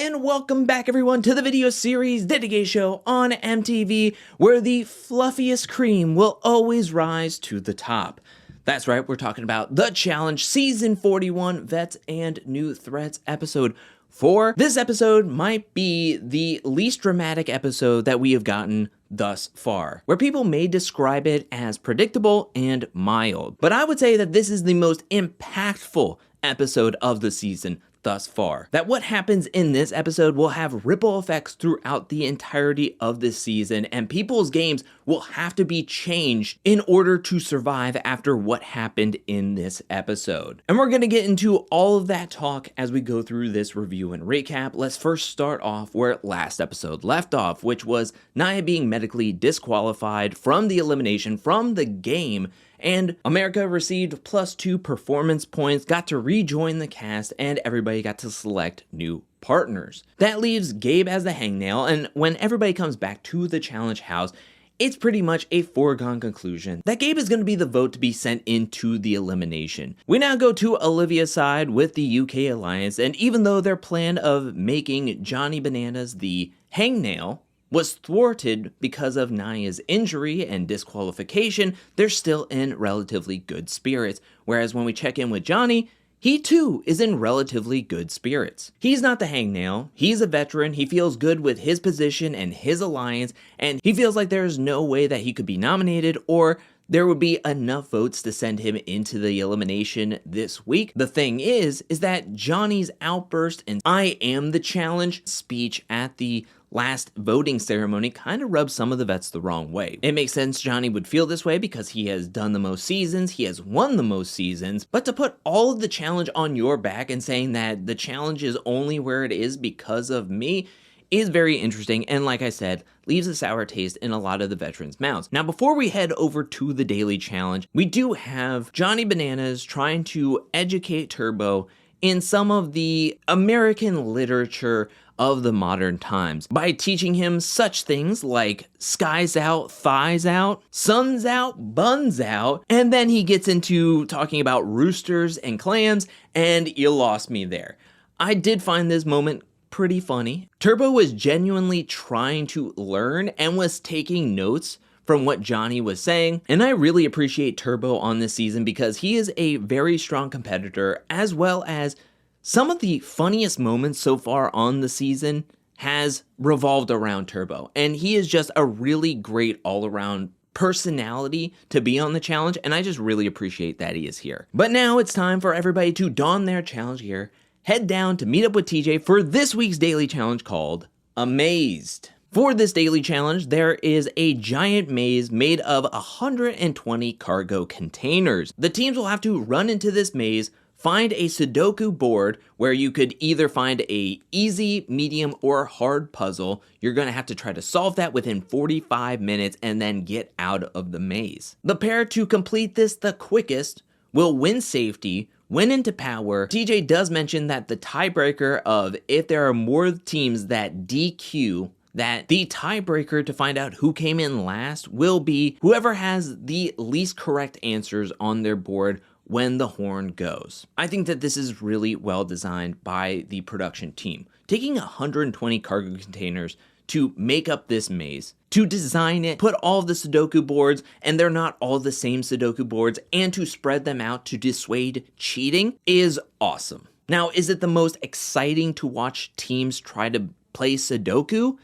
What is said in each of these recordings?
and welcome back everyone to the video series Dedicated Show on MTV, where the fluffiest cream will always rise to the top. That's right, we're talking about The Challenge Season 41 Vets and New Threats Episode 4. This episode might be the least dramatic episode that we have gotten thus far, where people may describe it as predictable and mild. But I would say that this is the most impactful episode of the season thus far. That what happens in this episode will have ripple effects throughout the entirety of this season, and people's games will have to be changed in order to survive after what happened in this episode. And we're going to get into all of that talk as we go through this review and recap. Let's first start off where last episode left off, which was Nia being medically disqualified from the elimination from the game, and America received +2 performance points, got to rejoin the cast, and everybody got to select new partners. That leaves Gabe as the hangnail, and when everybody comes back to the challenge house, it's pretty much a foregone conclusion that Gabe is going to be the vote to be sent into the elimination. We now go to Olivia's side with the UK Alliance, and even though their plan of making Johnny Bananas the hangnail was thwarted because of Nia's injury and disqualification, they're still in relatively good spirits. Whereas when we check in with Johnny, he too is in relatively good spirits. He's not the hangnail, he's a veteran, he feels good with his position and his alliance, and he feels like there's no way that he could be nominated or there would be enough votes to send him into the elimination this week. The thing is that Johnny's outburst and I am the challenge speech at the last voting ceremony kind of rubs some of the vets the wrong way. It makes sense Johnny would feel this way because he has done the most seasons, he has won the most seasons, but to put all of the challenge on your back and saying that the challenge is only where it is because of me is very interesting, and like I said, leaves a sour taste in a lot of the veterans' mouths. Now, before we head over to the daily challenge, we do have Johnny Bananas trying to educate Turbo in some of the American literature of the modern times by teaching him such things like skies out, thighs out, sun's out, buns out, and then he gets into talking about roosters and clams, and you lost me there. I did find this moment pretty funny. Turbo was genuinely trying to learn and was taking notes from what Johnny was saying, and I really appreciate Turbo on this season because he is a very strong competitor, as well as some of the funniest moments so far on the season has revolved around Turbo, and he is just a really great all-around personality to be on the challenge, and I just really appreciate that he is here. But now it's time for everybody to don their challenge gear, head down to meet up with TJ for this week's daily challenge called Amazed. For this daily challenge, there is a giant maze made of 120 cargo containers. The teams will have to run into this maze, find a sudoku board where you could either find a easy, medium, or hard puzzle. You're gonna have to try to solve that within 45 minutes and then get out of the maze. The pair to complete this the quickest will win safety, win into power. TJ does mention that the tiebreaker of if there are more teams that DQ, that the tiebreaker to find out who came in last will be whoever has the least correct answers on their board when the horn goes. I think that this is really well designed by the production team. Taking 120 cargo containers to make up this maze, to design it, put all of the Sudoku boards, and they're not all the same Sudoku boards, and to spread them out to dissuade cheating is awesome. Now, is it the most exciting to watch teams try to play Sudoku?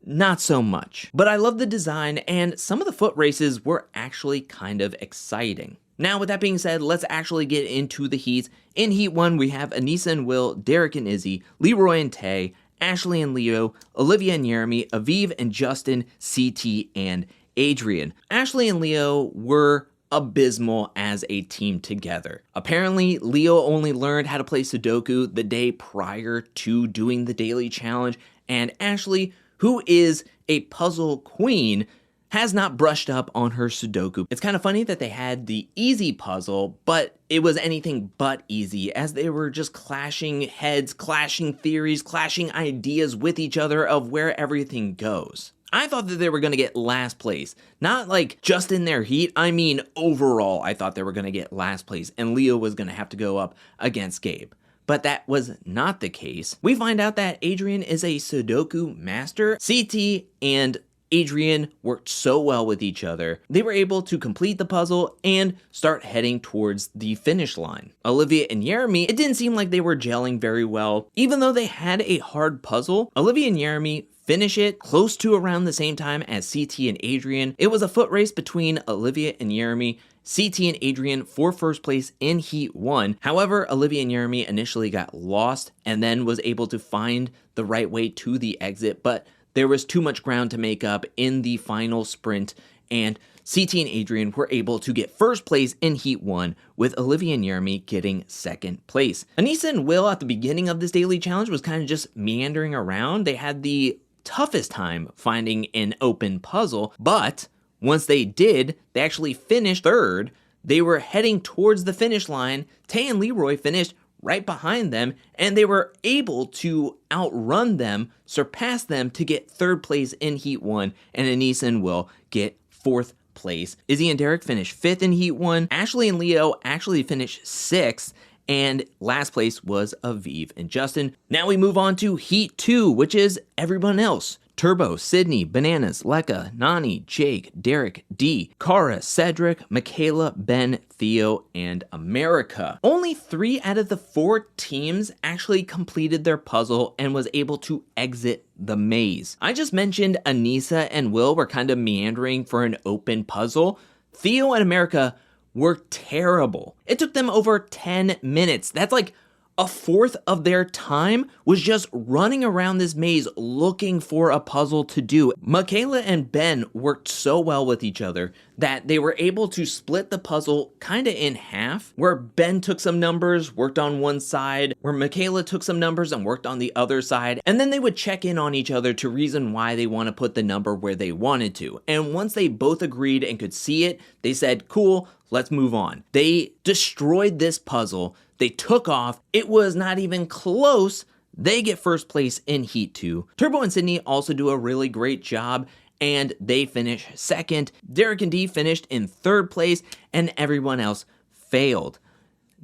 Not so much. But I love the design, and some of the foot races were actually kind of exciting. Now, with that being said, let's actually get into the heats. In Heat 1, we have Anissa and Will, Derek and Izzy, Leroy and Tay, Ashley and Leo, Olivia and Jeremy, Aviv and Justin, CT and Adrian. Ashley and Leo were abysmal as a team together. Apparently, Leo only learned how to play Sudoku the day prior to doing the daily challenge, and Ashley, who is a puzzle queen, has not brushed up on her Sudoku. It's kind of funny that they had the easy puzzle, but it was anything but easy, as they were just clashing heads, clashing theories, clashing ideas with each other of where everything goes. I thought that they were going to get last place. Not like just in their heat, I mean overall I thought they were going to get last place and Leo was going to have to go up against Gabe. but that was not the case. We find out that Adrian is a Sudoku master. CT and Adrian worked so well with each other. They were able to complete the puzzle and start heading towards the finish line. Olivia and Jeremy, it didn't seem like they were gelling very well. Even though they had a hard puzzle, Olivia and Jeremy finish it close to around the same time as CT and Adrian. It was a foot race between Olivia and Jeremy, CT and Adrian for first place in Heat 1. However, Olivia and Jeremy initially got lost and then was able to find the right way to the exit, but there was too much ground to make up in the final sprint, and CT and Adrian were able to get first place in Heat 1, with Olivia and Jeremy getting second place. Anissa and Will at the beginning of this daily challenge was kind of just meandering around. They had the toughest time finding an open puzzle, but once they did, they actually finished third. They were heading towards the finish line. Tay and Leroy finished right behind them, and they were able to outrun them, surpass them to get third place in Heat 1, and Anissa and Will get fourth place. Izzy and Derek finished fifth in Heat 1. Ashley and Leo actually finished sixth, and last place was Aviv and Justin. Now we move on to Heat 2, which is everyone else. Turbo, Sydney, Bananas, Lekka, Nani, Jake, Derek, D, Kara, Cedric, Michaela, Ben, Theo, and America. Only 3 out of the 4 teams actually completed their puzzle and was able to exit the maze. I just mentioned Anissa and Will were kind of meandering for an open puzzle. Theo and America were terrible. It took them over 10 minutes. That's like a fourth of their time was just running around this maze looking for a puzzle to do. Michaela and Ben worked so well with each other that they were able to split the puzzle kind of in half, where Ben took some numbers, worked on one side, where Michaela took some numbers and worked on the other side, and then they would check in on each other to reason why they want to put the number where they wanted to. And once they both agreed and could see it, they said, cool, let's move on. They destroyed this puzzle. They took off. It was not even close. They get first place in Heat 2. Turbo and Sydney also do a really great job, and they finish second. Derek and Dee finished in third place, and everyone else failed.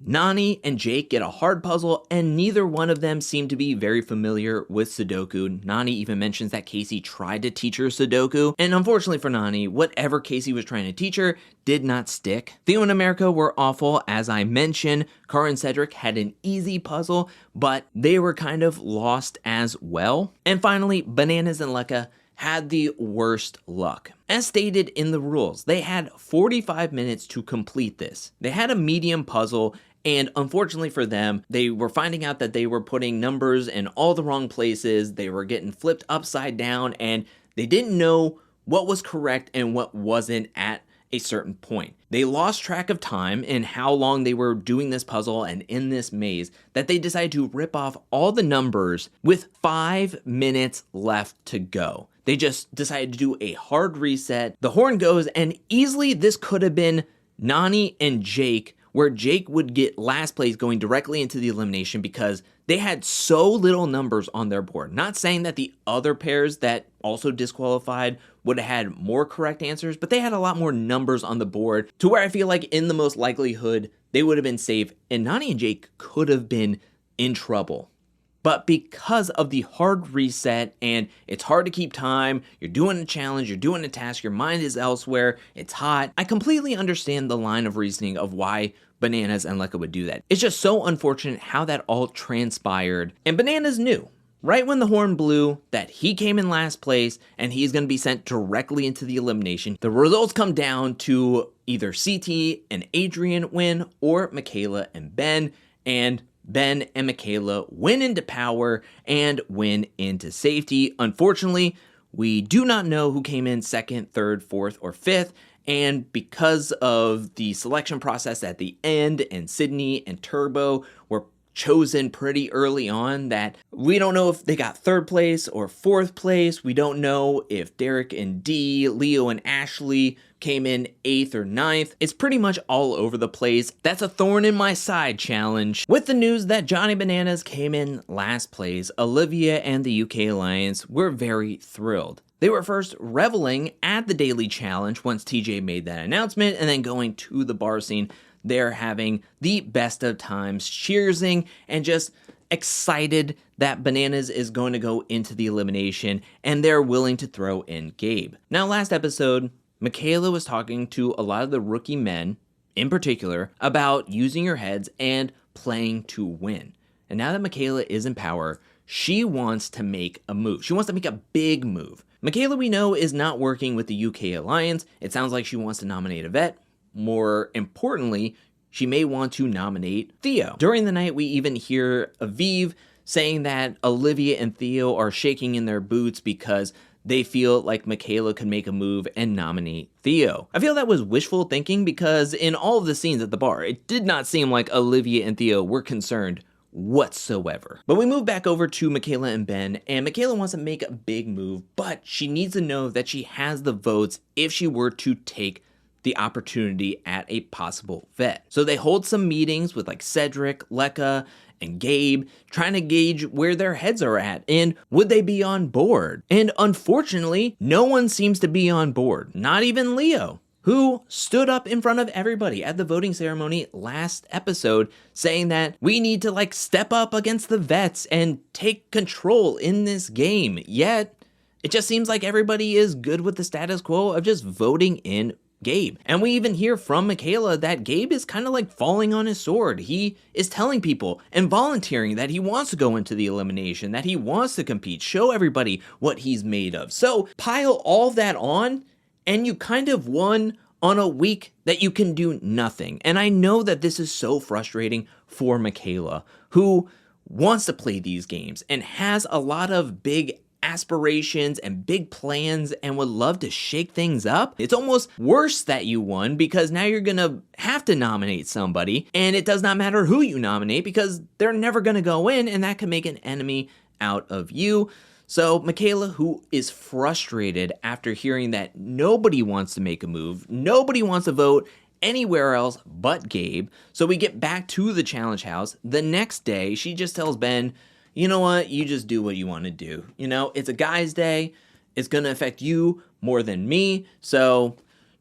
Nani and Jake get a hard puzzle, and neither one of them seem to be very familiar with Sudoku. Nani even mentions that Casey tried to teach her Sudoku, and unfortunately for Nani, whatever Casey was trying to teach her did not stick. Theo and America were awful, as I mentioned. Cara and Cedric had an easy puzzle, but they were kind of lost as well. And finally, Bananas and Lekka had the worst luck. As stated in the rules, they had 45 minutes to complete this. They had a medium puzzle, and unfortunately for them, they were finding out that they were putting numbers in all the wrong places. They were getting flipped upside down, and they didn't know what was correct and what wasn't at a certain point. They lost track of time in how long they were doing this puzzle and in this maze, that they decided to rip off all the numbers with 5 minutes left to go. They just decided to do a hard reset. The horn goes, and easily this could have been Nani and Jake, where Jake would get last place going directly into the elimination because they had so little numbers on their board. Not saying that the other pairs that also disqualified would have had more correct answers, but they had a lot more numbers on the board to where I feel like in the most likelihood they would have been safe, and Nani and Jake could have been in trouble. But because of the hard reset, and it's hard to keep time, you're doing a challenge, you're doing a task, your mind is elsewhere, it's hot, I completely understand the line of reasoning of why Bananas and Lekka would do that. It's just so unfortunate how that all transpired. And Bananas knew, right when the horn blew, that he came in last place and he's going to be sent directly into the elimination. The results come down to either CT and Adrian win, or Michaela and Ben, and Ben and Michaela win into power and win into safety. Unfortunately, we do not know who came in second, third, fourth, or fifth. And because of the selection process at the end, and Sydney and Turbo were chosen pretty early on, that we don't know if they got third place or fourth place. We don't know if Derek and Dee, Leo and Ashley came in 8th or 9th. It's pretty much all over the place. That's a thorn in my side challenge. With the news that Johnny Bananas came in last place, Olivia and the UK Alliance were very thrilled. They were first reveling at the daily challenge once TJ made that announcement, and then going to the bar scene they're having the best of times, cheersing and just excited that Bananas is going to go into the elimination, and they're willing to throw in Gabe. Now, last episode, Michaela was talking to a lot of the rookie men, in particular, about using your heads and playing to win. And now that Michaela is in power, she wants to make a move. She wants to make a big move. Michaela, we know, is not working with the UK Alliance. It sounds like she wants to nominate a vet. More importantly, she may want to nominate Theo. During the night, we even hear Aviv saying that Olivia and Theo are shaking in their boots because they feel like Michaela could make a move and nominate Theo. I feel that was wishful thinking because in all of the scenes at the bar, it did not seem like Olivia and Theo were concerned whatsoever. But we move back over to Michaela and Ben, and Michaela wants to make a big move, but she needs to know that she has the votes if she were to take the opportunity at a possible vet. So they hold some meetings with like Cedric, Lekka, and Gabe, trying to gauge where their heads are at and would they be on board. And unfortunately, no one seems to be on board, not even Leo, who stood up in front of everybody at the voting ceremony last episode saying that we need to like step up against the vets and take control in this game. Yet, it just seems like everybody is good with the status quo of just voting in Gabe. And we even hear from Michaela that Gabe is kind of like falling on his sword. He is telling people and volunteering that he wants to go into the elimination, that he wants to compete, show everybody what he's made of. So pile all that on, and you kind of won on a week that you can do nothing. And I know that this is so frustrating for Michaela, who wants to play these games and has a lot of big aspirations and big plans and would love to shake things up. It's almost worse that you won because now you're gonna have to nominate somebody, and it does not matter who you nominate because they're never gonna go in, and that can make an enemy out of you. So Michaela, who is frustrated after hearing that nobody wants to make a move, nobody wants to vote anywhere else but Gabe. So we get back to the challenge house. The next day, she just tells Ben, you know what, you just do what you want to do. You know, it's a guy's day. It's going to affect you more than me. So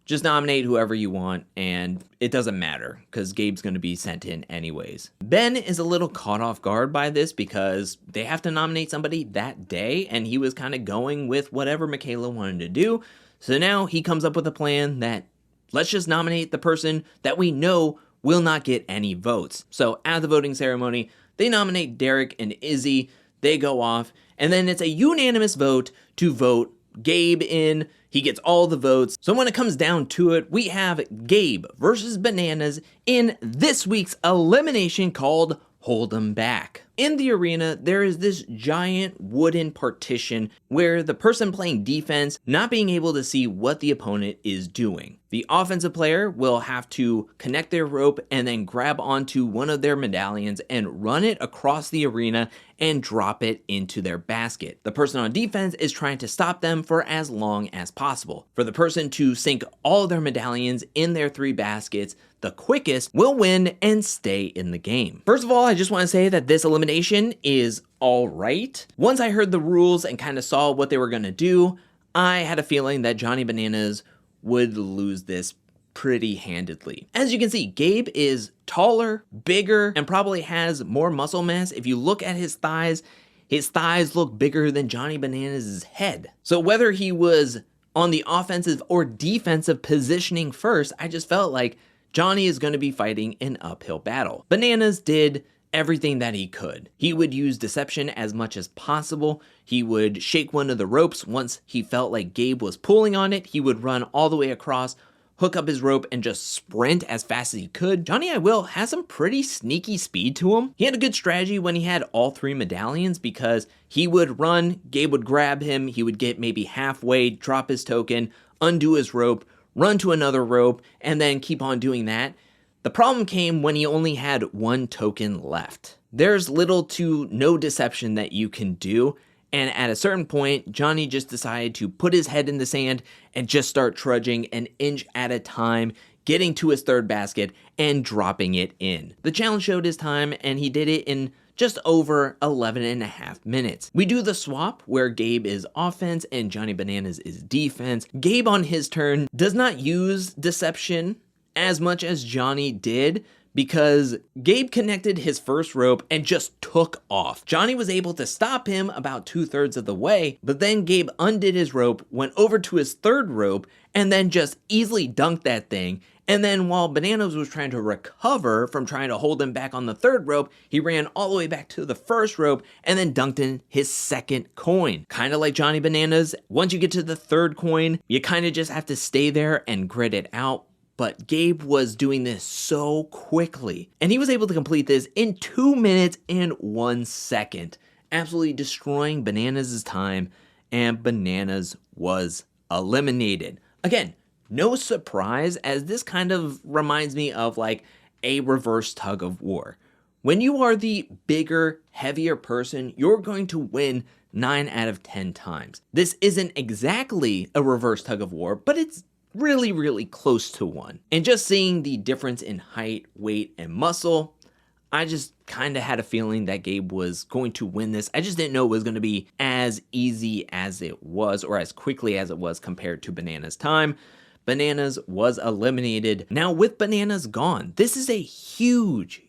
just nominate whoever you want, and it doesn't matter because Gabe's going to be sent in anyways. Ben is a little caught off guard by this because they have to nominate somebody that day, and he was kind of going with whatever Michaela wanted to do. So now he comes up with a plan that let's just nominate the person that we know will not get any votes. So at the voting ceremony, they nominate Derek and Izzy, they go off, and then it's a unanimous vote to vote Gabe in. He gets all the votes. So when it comes down to it, we have Gabe versus Bananas in this week's elimination called Hold 'em Back. In the arena, there is this giant wooden partition where the person playing defense not being able to see what the opponent is doing. The offensive player will have to connect their rope and then grab onto one of their medallions and run it across the arena and drop it into their basket. The person on defense is trying to stop them for as long as possible. For the person to sink all their medallions in their 3 baskets, the quickest will win and stay in the game. First of all, I just want to say that this elimination is all right. Once I heard the rules and kind of saw what they were going to do, I had a feeling that Johnny Bananas would lose this pretty handedly. As you can see, Gabe is taller, bigger, and probably has more muscle mass. If you look at his thighs look bigger than Johnny Bananas' head. So whether he was on the offensive or defensive positioning first, I just felt like Johnny is going to be fighting an uphill battle. Bananas did everything that he could. He would use deception as much as possible. He would shake one of the ropes once he felt like Gabe was pulling on it. He would run all the way across, hook up his rope, and just sprint as fast as he could. Johnny I Will has some pretty sneaky speed to him. He had a good strategy when he had all 3 medallions because he would run, Gabe would grab him, he would get maybe halfway, drop his token, undo his rope, run to another rope, and then keep on doing that. The problem came when he only had 1 token left. There's little to no deception that you can do, and at a certain point, Johnny just decided to put his head in the sand and just start trudging an inch at a time, getting to his 3rd basket and dropping it in. The challenge showed his time, and he did it in just over 11 and a half minutes. We do the swap where Gabe is offense and Johnny Bananas is defense. Gabe on his turn does not use deception as much as Johnny did, because Gabe connected his first rope and just took off. Johnny was able to stop him about 2/3 of the way, but then Gabe undid his rope, went over to his third rope, and then just easily dunked that thing. And then while Bananas was trying to recover from trying to hold him back on the third rope, he ran all the way back to the first rope and then dunked in his second coin. Kind of like Johnny Bananas, once you get to the third coin, you kind of just have to stay there and grit it out. But Gabe was doing this so quickly, and he was able to complete this in 2 minutes and 1 second, absolutely destroying Bananas' time, and Bananas was eliminated. Again, no surprise, as this kind of reminds me of like a reverse tug of war. When you are the bigger, heavier person, you're going to win 9 out of 10 times. This isn't exactly a reverse tug of war, but it's really close to one. And just seeing the difference in height, weight, and muscle, I just kind of had a feeling that Gabe was going to win this. I just didn't know it was going to be as easy as it was, or as quickly as it was compared to Bananas' time. Bananas was eliminated. Now with Bananas gone, this is a huge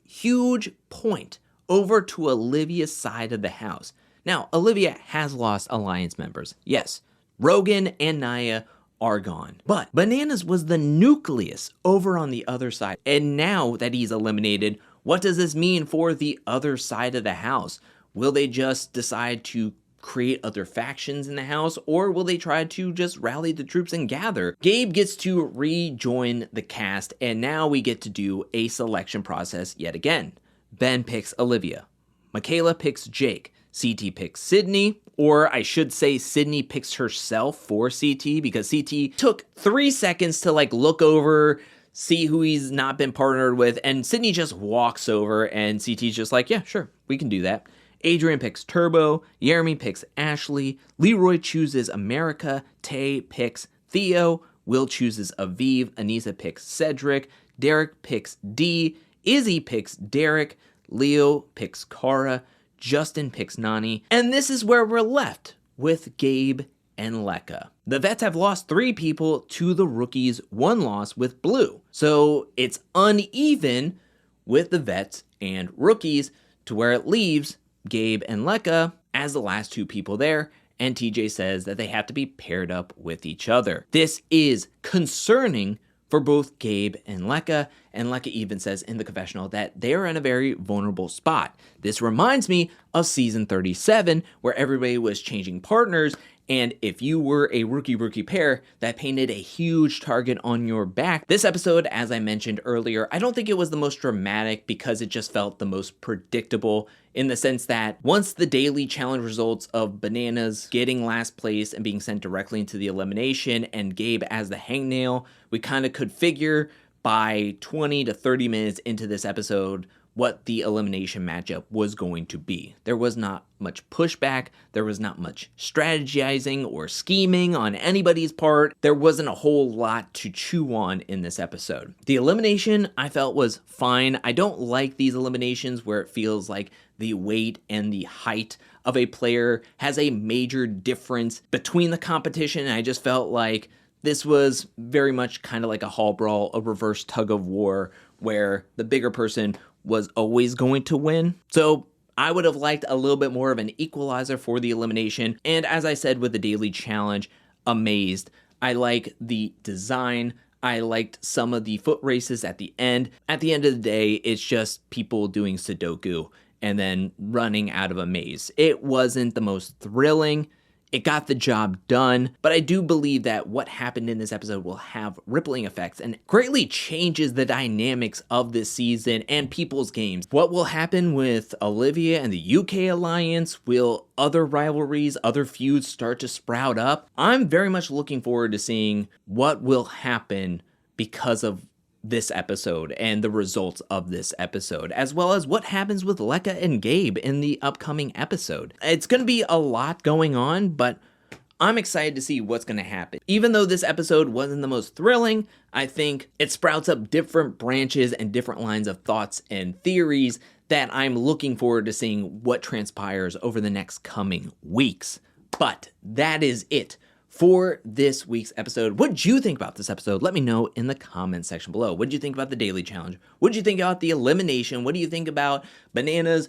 point over to Olivia's side of the house. Now, Olivia has lost alliance members. Yes, Rogan and Naya are gone. But Bananas was the nucleus over on the other side. And now that he's eliminated, what does this mean for the other side of the house? Will they just decide to create other factions in the house, or will they try to just rally the troops and gather? Gabe gets to rejoin the cast, and now we get to do a selection process yet again. Ben picks Olivia. Michaela picks Jake. CT picks Sydney, or I should say Sydney picks herself for CT, because CT took 3 seconds to like look over, see who he's not been partnered with, and Sydney just walks over and CT's just like, yeah, sure, we can do that. Adrian picks Turbo, Jeremy picks Ashley, Leroy chooses America, Tay picks Theo, Will chooses Aviv, Anissa picks Cedric, Derek picks D, Izzy picks Derek, Leo picks Kara, Justin picks Nani, and this is where we're left with Gabe and Lekka. The vets have lost 3 people to the rookies, 1 loss with Blue. So it's uneven with the vets and rookies, to where it leaves Gabe and Lekka as the last 2 people there, and TJ says that they have to be paired up with each other. This is concerning for both Gabe and Lekka even says in the confessional that they are in a very vulnerable spot. This reminds me of season 37, where everybody was changing partners, and if you were a rookie pair, that painted a huge target on your back. This episode, as I mentioned earlier, I don't think it was the most dramatic because it just felt the most predictable, in the sense that once the daily challenge results of Bananas getting last place and being sent directly into the elimination, and Gabe as the hangnail, we kind of could figure by 20 to 30 minutes into this episode what the elimination matchup was going to be. There was not much pushback, there was not much strategizing or scheming on anybody's part. There wasn't a whole lot to chew on in this episode. The elimination I felt was fine. I don't like these eliminations where it feels like the weight and the height of a player has a major difference between the competition, and I just felt like this was very much kind of like a hall brawl, a reverse tug of war, where the bigger person was always going to win. So I would have liked a little bit more of an equalizer for the elimination. And as I said with the daily challenge, amazed. I like the design. I liked some of the foot races at the end. At the end of the day, it's just people doing sudoku and then running out of a maze. It wasn't the most thrilling. It got the job done, but I do believe that what happened in this episode will have rippling effects and greatly changes the dynamics of this season and people's games. What will happen with Olivia and the UK alliance? Will other rivalries, other feuds start to sprout up? I'm very much looking forward to seeing what will happen because of this episode and the results of this episode, as well as what happens with Lekka and Gabe in the upcoming episode. It's going to be a lot going on, but I'm excited to see what's going to happen. Even though this episode wasn't the most thrilling, I think it sprouts up different branches and different lines of thoughts and theories that I'm looking forward to seeing what transpires over the next coming weeks. But that is it for this week's episode. What did you think about this episode? Let me know in the comment section below. What did you think about the daily challenge? What did you think about the elimination? What do you think about Bananas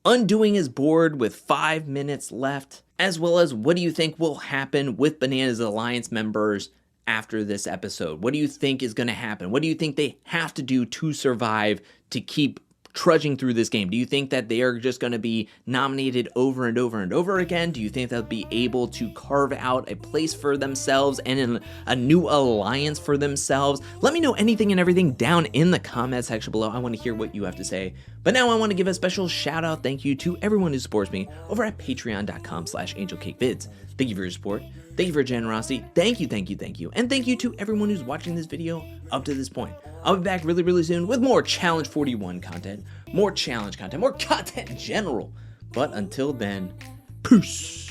undoing his board with 5 minutes left? As well as what do you think will happen with Bananas Alliance members after this episode? What do you think is going to happen? What do you think they have to do to survive, to keep trudging through this game? Do you think that they are just going to be nominated over and over and over again? Do you think they'll be able to carve out a place for themselves and a new alliance for themselves? Let me know anything and everything down in the comment section below. I want to hear what you have to say. But now I want to give a special shout out, thank you to everyone who supports me over at patreon.com/angelcakevids. Thank you for your support. Thank you for your generosity. Thank you, thank you, thank you. And thank you to everyone who's watching this video up to this point. I'll be back really, really soon with more Challenge 41 content, more challenge content, more content in general. But until then, peace.